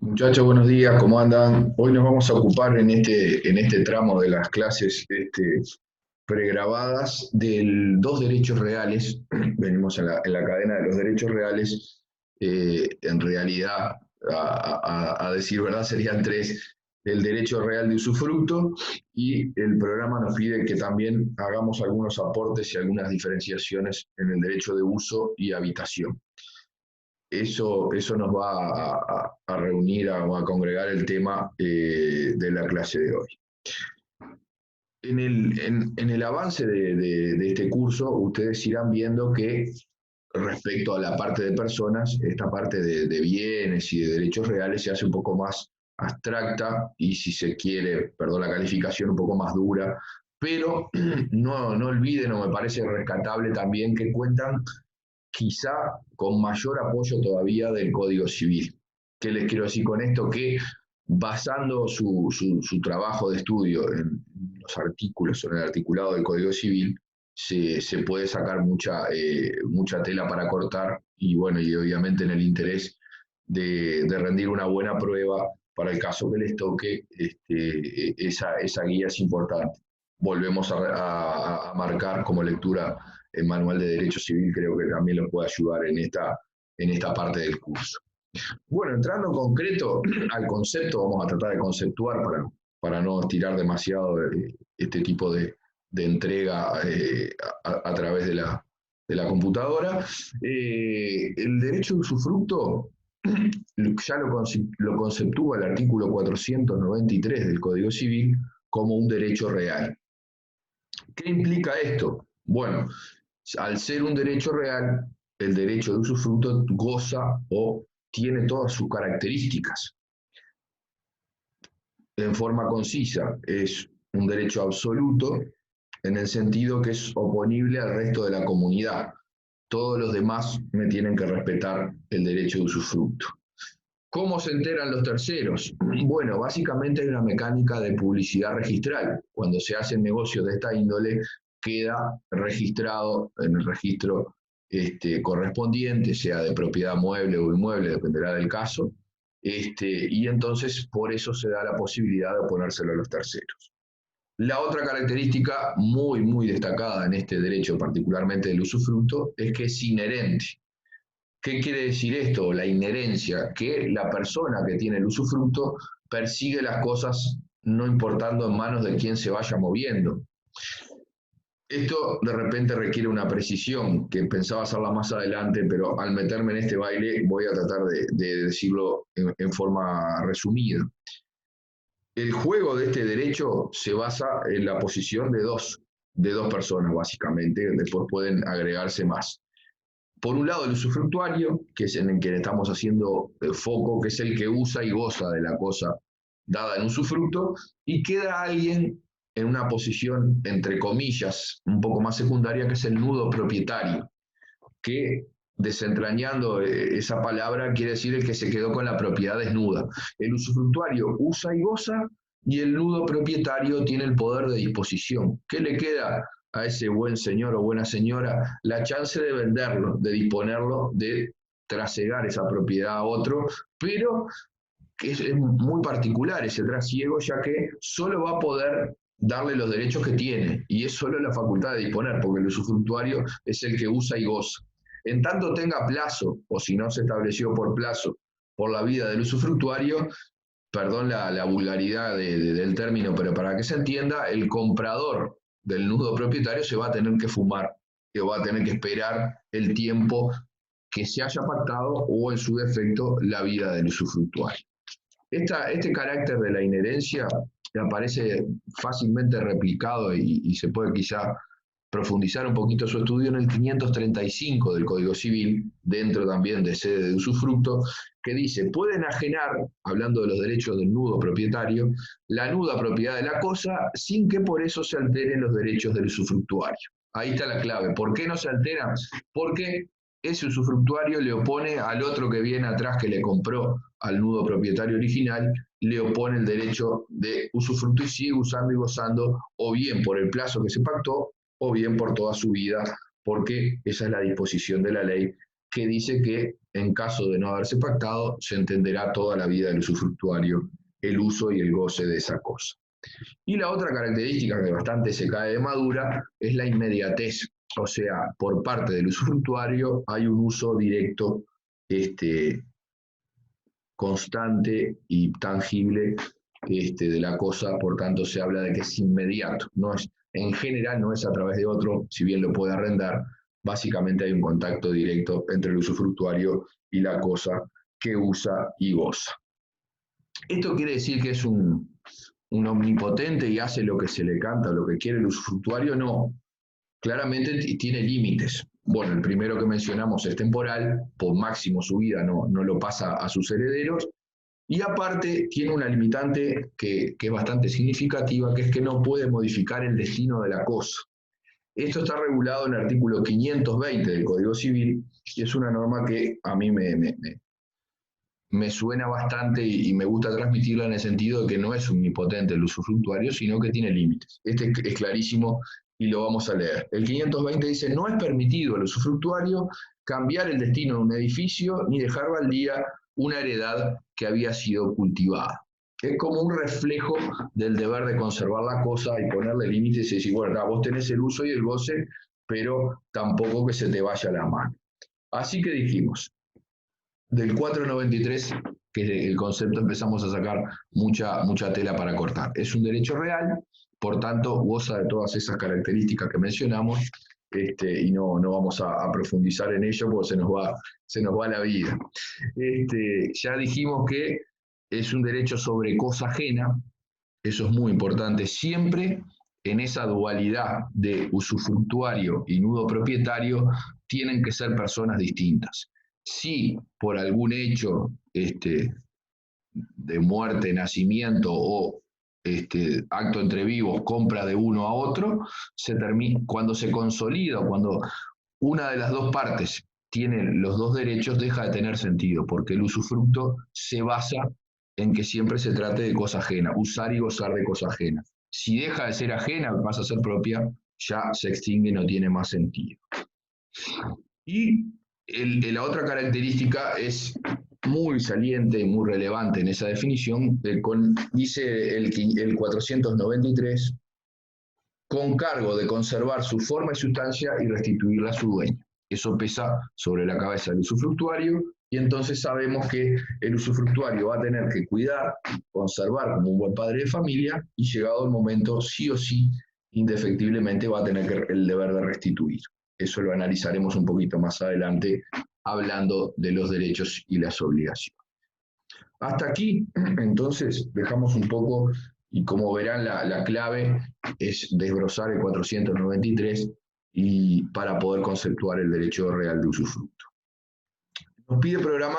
Muchachos, buenos días, ¿cómo andan? Hoy nos vamos a ocupar en este tramo de las clases pregrabadas de dos derechos reales. Venimos en la cadena de los derechos reales. En realidad, a decir verdad, serían tres: el derecho real de usufructo, y el programa nos pide que también hagamos algunos aportes y algunas diferenciaciones en el derecho de uso y habitación. Eso nos va a reunir o a congregar el tema de la clase de hoy. En el avance de este curso, ustedes irán viendo que respecto a la parte de personas, esta parte de bienes y de derechos reales se hace un poco más abstracta y, si se quiere, perdón la calificación, un poco más dura, pero no olviden, o me parece rescatable también, que cuentan quizá con mayor apoyo todavía del Código Civil. ¿Qué les quiero decir con esto? Que basando su trabajo de estudio en los artículos o en el articulado del Código Civil, se puede sacar mucha tela para cortar, y bueno, y obviamente en el interés de rendir una buena prueba para el caso que les toque, esa guía es importante. Volvemos a marcar como lectura el manual de Derecho Civil, creo que también los puede ayudar en esta parte del curso. Bueno, entrando en concreto al concepto, vamos a tratar de conceptuar para no tirar demasiado este tipo de entrega a través de la computadora. El derecho de usufructo ya lo conceptúa el artículo 493 del Código Civil como un derecho real. ¿Qué implica esto? Bueno, al ser un derecho real, el derecho de usufructo goza o tiene todas sus características. En forma concisa, es un derecho absoluto en el sentido que es oponible al resto de la comunidad. Todos los demás me tienen que respetar el derecho de usufructo. ¿Cómo se enteran los terceros? Bueno, básicamente hay una mecánica de publicidad registral. Cuando se hacen negocios de esta índole, queda registrado en el registro correspondiente, sea de propiedad mueble o inmueble, dependerá del caso, y entonces por eso se da la posibilidad de oponérselo a los terceros. La otra característica muy, muy destacada en este derecho, particularmente del usufructo, es que es inherente. ¿Qué quiere decir esto? La inherencia, que la persona que tiene el usufructo persigue las cosas no importando en manos de quién se vaya moviendo. Esto de repente requiere una precisión que pensaba hacerla más adelante, pero al meterme en este baile voy a tratar de decirlo en forma resumida. El juego de este derecho se basa en la posición de dos personas, básicamente. Después pueden agregarse más. Por un lado, el usufructuario, que es en el que estamos haciendo foco, que es el que usa y goza de la cosa dada en usufructo, y queda alguien en una posición, entre comillas, un poco más secundaria, que es el nudo propietario, que, desentrañando esa palabra, quiere decir el que se quedó con la propiedad desnuda. El usufructuario usa y goza, y el nudo propietario tiene el poder de disposición. ¿Qué le queda a ese buen señor o buena señora? La chance de venderlo, de disponerlo, de trasegar esa propiedad a otro, pero que es muy particular ese trasiego, ya que solo va a poder darle los derechos que tiene, y es solo la facultad de disponer, porque el usufructuario es el que usa y goza. En tanto tenga plazo, o si no se estableció por plazo, por la vida del usufructuario, perdón la vulgaridad del término, pero para que se entienda, el comprador del nudo propietario se va a tener que fumar, que va a tener que esperar el tiempo que se haya pactado, o en su defecto la vida del usufructuario. Este carácter de la inherencia aparece fácilmente replicado, y se puede quizá profundizar un poquito su estudio en el 535 del Código Civil, dentro también de sede de usufructo, que dice: pueden ajenar, hablando de los derechos del nudo propietario, la nuda propiedad de la cosa sin que por eso se alteren los derechos del usufructuario. Ahí está la clave. ¿Por qué no se alteran? Porque ese usufructuario le opone al otro que viene atrás, que le compró al nudo propietario original, le opone el derecho de usufructo y sigue usando y gozando, o bien por el plazo que se pactó, o bien por toda su vida, porque esa es la disposición de la ley que dice que en caso de no haberse pactado, se entenderá toda la vida del usufructuario el uso y el goce de esa cosa. Y la otra característica que bastante se cae de madura es la inmediatez. O sea, por parte del usufructuario hay un uso directo, constante y tangible de la cosa, por tanto se habla de que es inmediato. No es, en general no es a través de otro, si bien lo puede arrendar, básicamente hay un contacto directo entre el usufructuario y la cosa que usa y goza. ¿Esto quiere decir que es un omnipotente y hace lo que se le canta, lo que quiere el usufructuario? No, claramente tiene límites. Bueno, el primero que mencionamos es temporal, por máximo su vida no lo pasa a sus herederos, y aparte tiene una limitante que es bastante significativa, que es que no puede modificar el destino de la cosa. Esto está regulado en el artículo 520 del Código Civil, y es una norma que a mí me suena bastante y me gusta transmitirla en el sentido de que no es omnipotente el usufructuario, sino que tiene límites. Este es clarísimo y lo vamos a leer. El 520 dice: no es permitido al usufructuario cambiar el destino de un edificio ni dejar baldía una heredad que había sido cultivada. Es como un reflejo del deber de conservar la cosa y ponerle límites y decir, bueno, vos tenés el uso y el goce, pero tampoco que se te vaya la mano. Así que dijimos, del 493, que el concepto empezamos a sacar mucha tela para cortar. Es un derecho real, por tanto goza de todas esas características que mencionamos, y no vamos a profundizar en ello porque se nos va la vida. Ya dijimos que es un derecho sobre cosa ajena, eso es muy importante, siempre en esa dualidad de usufructuario y nudo propietario tienen que ser personas distintas. Si por algún hecho de muerte, nacimiento o acto entre vivos, compra de uno a otro, cuando se consolida, cuando una de las dos partes tiene los dos derechos, deja de tener sentido, porque el usufructo se basa en que siempre se trate de cosa ajena, usar y gozar de cosa ajena. Si deja de ser ajena, pasa a ser propia, ya se extingue y no tiene más sentido. Y la otra característica es muy saliente y muy relevante en esa definición, dice el 493, con cargo de conservar su forma y sustancia y restituirla a su dueño. Eso pesa sobre la cabeza del usufructuario y entonces sabemos que el usufructuario va a tener que cuidar, conservar como un buen padre de familia y llegado el momento, sí o sí, indefectiblemente va a tener el deber de restituir. Eso lo analizaremos un poquito más adelante hablando de los derechos y las obligaciones. Hasta aquí, entonces, dejamos un poco, y como verán, la clave es desbrozar el 493 y para poder conceptuar el derecho real de usufructo. Nos pide el programa,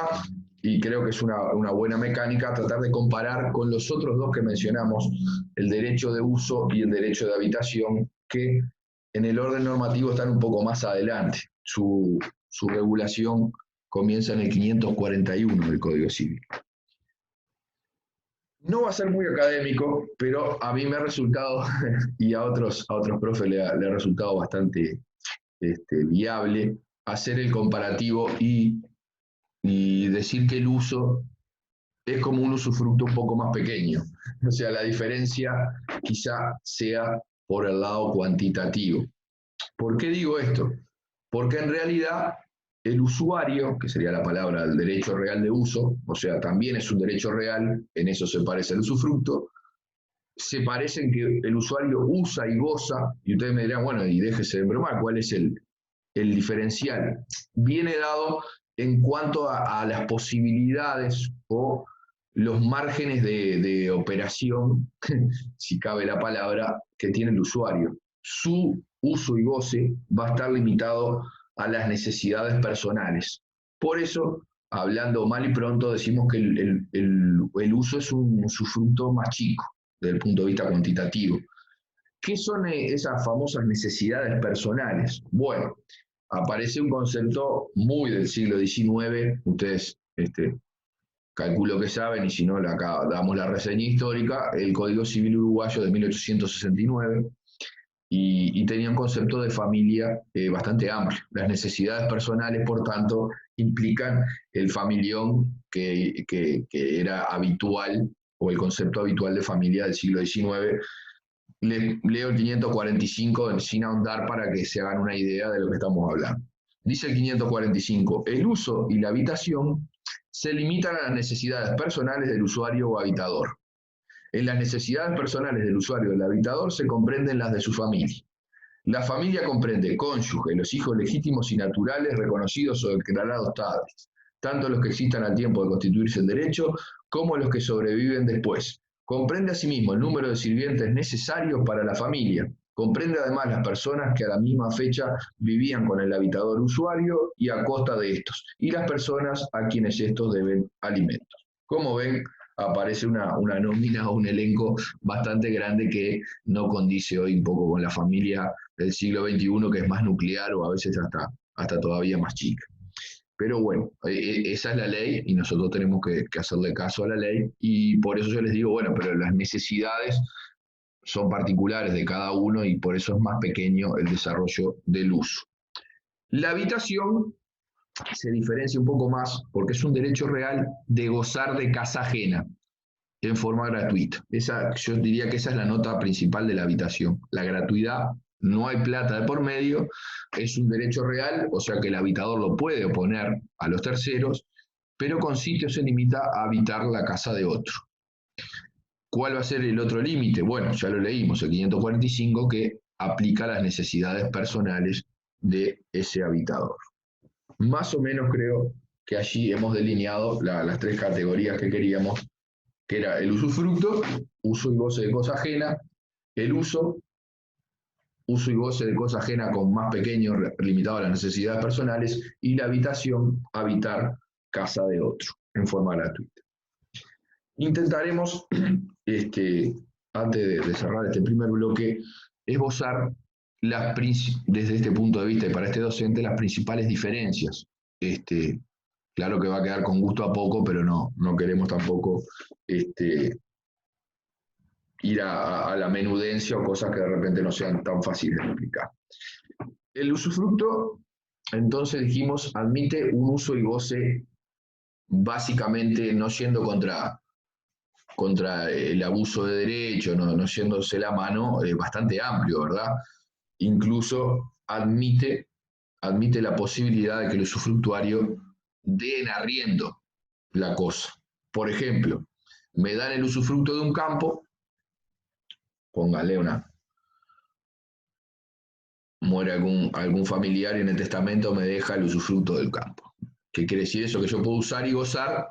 y creo que es una buena mecánica, tratar de comparar con los otros dos que mencionamos, el derecho de uso y el derecho de habitación, que en el orden normativo están un poco más adelante. Su regulación comienza en el 541 del Código Civil. No va a ser muy académico, pero a mí me ha resultado, y a otros profes le ha resultado bastante viable, hacer el comparativo y decir que el uso es como un usufructo un poco más pequeño. O sea, la diferencia quizá sea por el lado cuantitativo. ¿Por qué digo esto? Porque en realidad el usuario, que sería la palabra del derecho real de uso, o sea, también es un derecho real, en eso se parece al usufructo, se parece en que el usuario usa y goza, y ustedes me dirán, bueno, y déjese de bromar, ¿cuál es el diferencial? Viene dado en cuanto a las posibilidades o los márgenes de operación, si cabe la palabra, que tiene el usuario. Su uso y goce va a estar limitado a las necesidades personales. Por eso, hablando mal y pronto, decimos que el uso es un usufructo más chico, desde el punto de vista cuantitativo. ¿Qué son esas famosas necesidades personales? Bueno, aparece un concepto muy del siglo XIX, ustedes calculo que saben, y si no, acá damos la reseña histórica, el Código Civil Uruguayo de 1869, y tenía un concepto de familia bastante amplio. Las necesidades personales, por tanto, implican el familión que era habitual, o el concepto habitual de familia del siglo XIX. Leo el 545 sin ahondar para que se hagan una idea de lo que estamos hablando. Dice el 545, el uso y la habitación se limitan a las necesidades personales del usuario o habitador. En las necesidades personales del usuario o del habitador se comprenden las de su familia. La familia comprende cónyuge, los hijos legítimos y naturales reconocidos o declarados tales, tanto los que existan al tiempo de constituirse el derecho como los que sobreviven después. Comprende asimismo el número de sirvientes necesarios para la familia. Comprende además las personas que a la misma fecha vivían con el habitador usuario y a costa de estos, y las personas a quienes estos deben alimentos. Como ven, aparece una nómina o un elenco bastante grande que no condice hoy un poco con la familia del siglo XXI, que es más nuclear o a veces hasta todavía más chica. Pero bueno, esa es la ley y nosotros tenemos que hacerle caso a la ley, y por eso yo les digo, bueno, pero las necesidades son particulares de cada uno y por eso es más pequeño el desarrollo del uso. La habitación se diferencia un poco más porque es un derecho real de gozar de casa ajena en forma gratuita. Yo diría que esa es la nota principal de la habitación, la gratuidad. No hay plata de por medio, es un derecho real, o sea que el habitador lo puede oponer a los terceros, pero con sitio se limita a habitar la casa de otro. ¿Cuál va a ser el otro límite? Bueno, ya lo leímos, el 545, que aplica las necesidades personales de ese habitador. Más o menos creo que allí hemos delineado las tres categorías que queríamos, que era el usufructo, uso y goce de cosa ajena, el uso y goce de cosa ajena con más pequeño, limitado a las necesidades personales, y la habitación, habitar casa de otro, en forma gratuita. Intentaremos, antes de cerrar este primer bloque, esbozar desde este punto de vista y para este docente las principales diferencias. Claro que va a quedar con gusto a poco, pero no queremos tampoco ir a la menudencia o cosas que de repente no sean tan fáciles de explicar. El usufructo, entonces dijimos, admite un uso y goce básicamente no yendo contra el abuso de derecho, no yéndose la mano, bastante amplio, ¿verdad? Incluso admite la posibilidad de que el usufructuario dé en arriendo la cosa. Por ejemplo, me dan el usufructo de un campo, póngale muere algún familiar y en el testamento me deja el usufructo del campo. ¿Qué quiere decir eso? Que yo puedo usar y gozar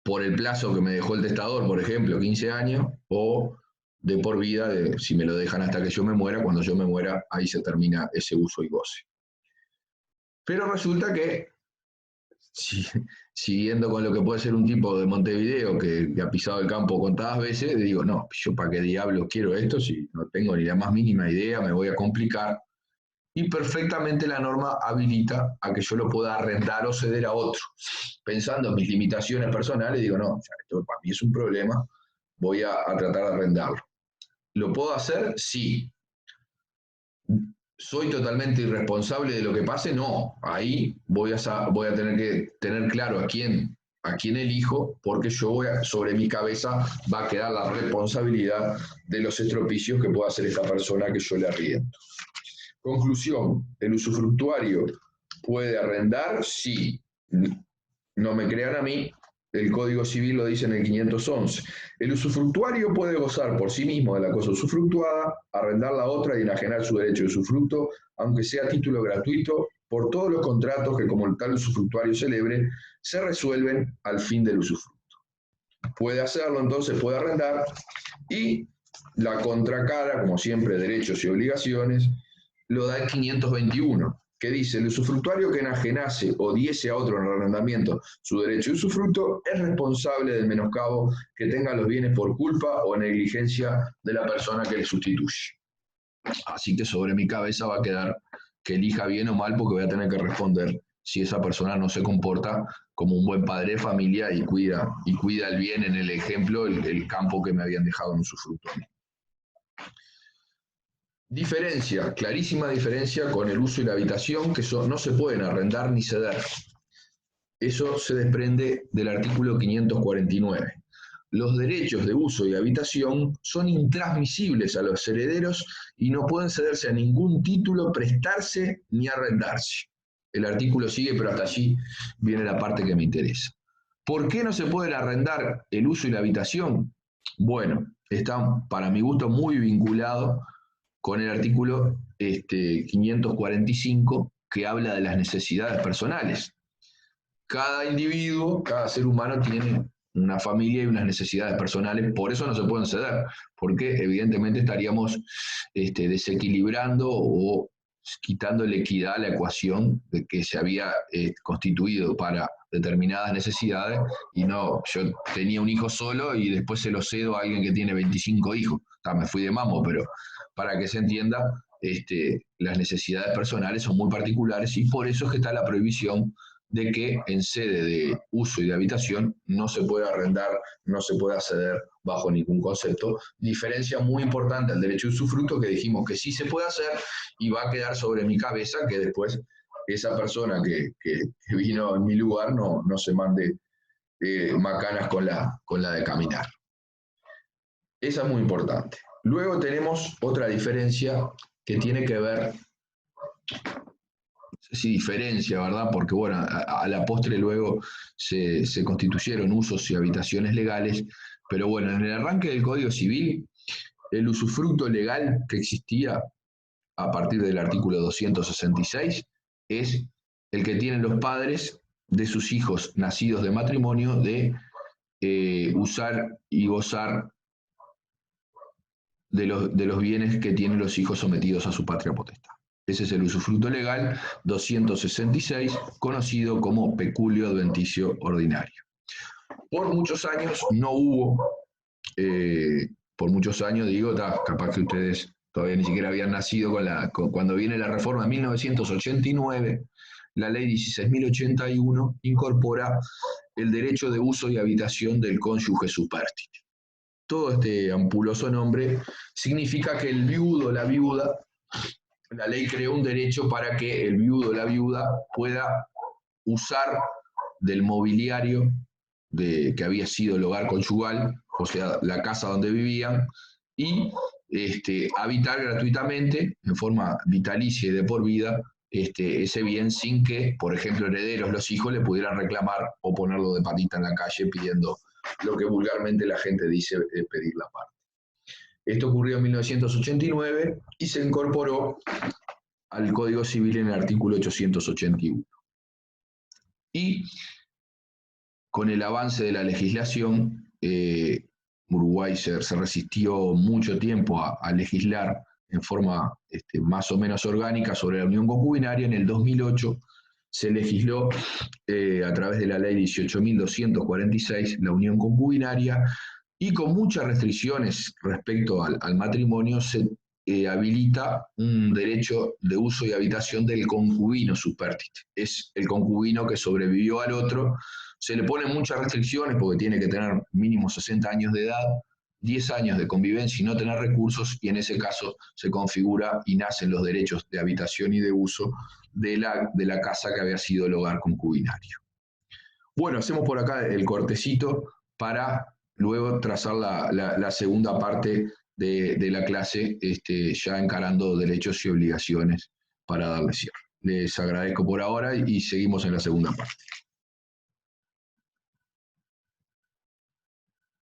por el plazo que me dejó el testador, por ejemplo, 15 años, o de por vida, si me lo dejan hasta que yo me muera, cuando yo me muera, ahí se termina ese uso y goce. Pero resulta que, siguiendo con lo que puede ser un tipo de Montevideo que ha pisado el campo contadas veces, digo, no, yo para qué diablos quiero esto si no tengo ni la más mínima idea, me voy a complicar. Y perfectamente la norma habilita a que yo lo pueda arrendar o ceder a otro. Pensando en mis limitaciones personales, digo, no, esto para mí es un problema, voy a tratar de arrendarlo. ¿Lo puedo hacer? Sí. ¿Soy totalmente irresponsable de lo que pase? No. Ahí voy a tener que tener claro a quién elijo, porque sobre mi cabeza va a quedar la responsabilidad de los estropicios que pueda hacer esta persona que yo le arriendo. Conclusión, ¿el usufructuario puede arrendar? Sí. No me crean a mí, el Código Civil lo dice en el 511. El usufructuario puede gozar por sí mismo de la cosa usufructuada, arrendarla a otra y enajenar su derecho de usufructo, aunque sea a título gratuito, por todos los contratos que como el tal usufructuario celebre, se resuelven al fin del usufructo. Puede hacerlo, entonces puede arrendar, y la contracara, como siempre, derechos y obligaciones, lo da el 521, que dice: el usufructuario que enajenase o diese a otro en el arrendamiento su derecho de usufructo es responsable del menoscabo que tenga los bienes por culpa o negligencia de la persona que le sustituye. Así que sobre mi cabeza va a quedar que elija bien o mal, porque voy a tener que responder si esa persona no se comporta como un buen padre de familia y cuida el bien, en el ejemplo, el campo que me habían dejado en usufructo. Diferencia, clarísima diferencia con el uso y la habitación, que no se pueden arrendar ni ceder. Eso se desprende del artículo 549. Los derechos de uso y habitación son intransmisibles a los herederos y no pueden cederse a ningún título, prestarse ni arrendarse. El artículo sigue, pero hasta allí viene la parte que me interesa. ¿Por qué no se pueden arrendar el uso y la habitación? Bueno, está para mi gusto muy vinculado con el artículo 545, que habla de las necesidades personales. Cada individuo, cada ser humano tiene una familia y unas necesidades personales, por eso no se pueden ceder, porque evidentemente estaríamos desequilibrando o quitando la equidad a la ecuación de que se había constituido para determinadas necesidades, y no, yo tenía un hijo solo y después se lo cedo a alguien que tiene 25 hijos. Me fui de mamo, pero para que se entienda, las necesidades personales son muy particulares y por eso es que está la prohibición de que en sede de uso y de habitación no se puede arrendar, no se puede ceder bajo ningún concepto. Diferencia muy importante al derecho de usufructo, que dijimos que sí se puede hacer, y va a quedar sobre mi cabeza que después esa persona que vino en mi lugar no se mande macanas con la de caminar. Esa es muy importante. Luego tenemos otra diferencia que tiene que ver, no sé si diferencia, ¿verdad? Porque bueno, a la postre luego se constituyeron usos y habitaciones legales, pero bueno, en el arranque del Código Civil, el usufructo legal que existía a partir del artículo 266 es el que tienen los padres de sus hijos nacidos de matrimonio de usar y gozar de los bienes que tienen los hijos sometidos a su patria potestad. Ese es el usufructo legal 266, conocido como peculio adventicio ordinario. Por muchos años no hubo, por muchos años digo, capaz que ustedes todavía ni siquiera habían nacido cuando viene la reforma de 1989, la ley 16.081 incorpora el derecho de uso y habitación del cónyuge supérstite. Todo este ampuloso nombre significa que el viudo o la viuda, la ley creó un derecho para que el viudo o la viuda pueda usar del mobiliario que había sido el hogar conyugal, o sea, la casa donde vivían, y habitar gratuitamente, en forma vitalicia y de por vida, ese bien sin que, por ejemplo, herederos, los hijos, le pudieran reclamar o ponerlo de patita en la calle pidiendo lo que vulgarmente la gente dice pedir la parte. Esto ocurrió en 1989 y se incorporó al Código Civil en el artículo 881. Y con el avance de la legislación, Uruguay se resistió mucho tiempo a legislar en forma más o menos orgánica sobre la unión concubinaria. En el 2008 se legisló a través de la ley 18.246 la unión concubinaria, y con muchas restricciones respecto al matrimonio se habilita un derecho de uso y habitación del concubino supérstite. Es el concubino que sobrevivió al otro. Se le ponen muchas restricciones porque tiene que tener mínimo 60 años de edad, 10 años de convivencia y no tener recursos, y en ese caso se configura y nacen los derechos de habitación y de uso de la casa que había sido el hogar concubinario. Bueno, hacemos por acá el cortecito para luego trazar la segunda parte de la clase, ya encarando derechos y obligaciones para darle cierre. Les agradezco por ahora y seguimos en la segunda parte.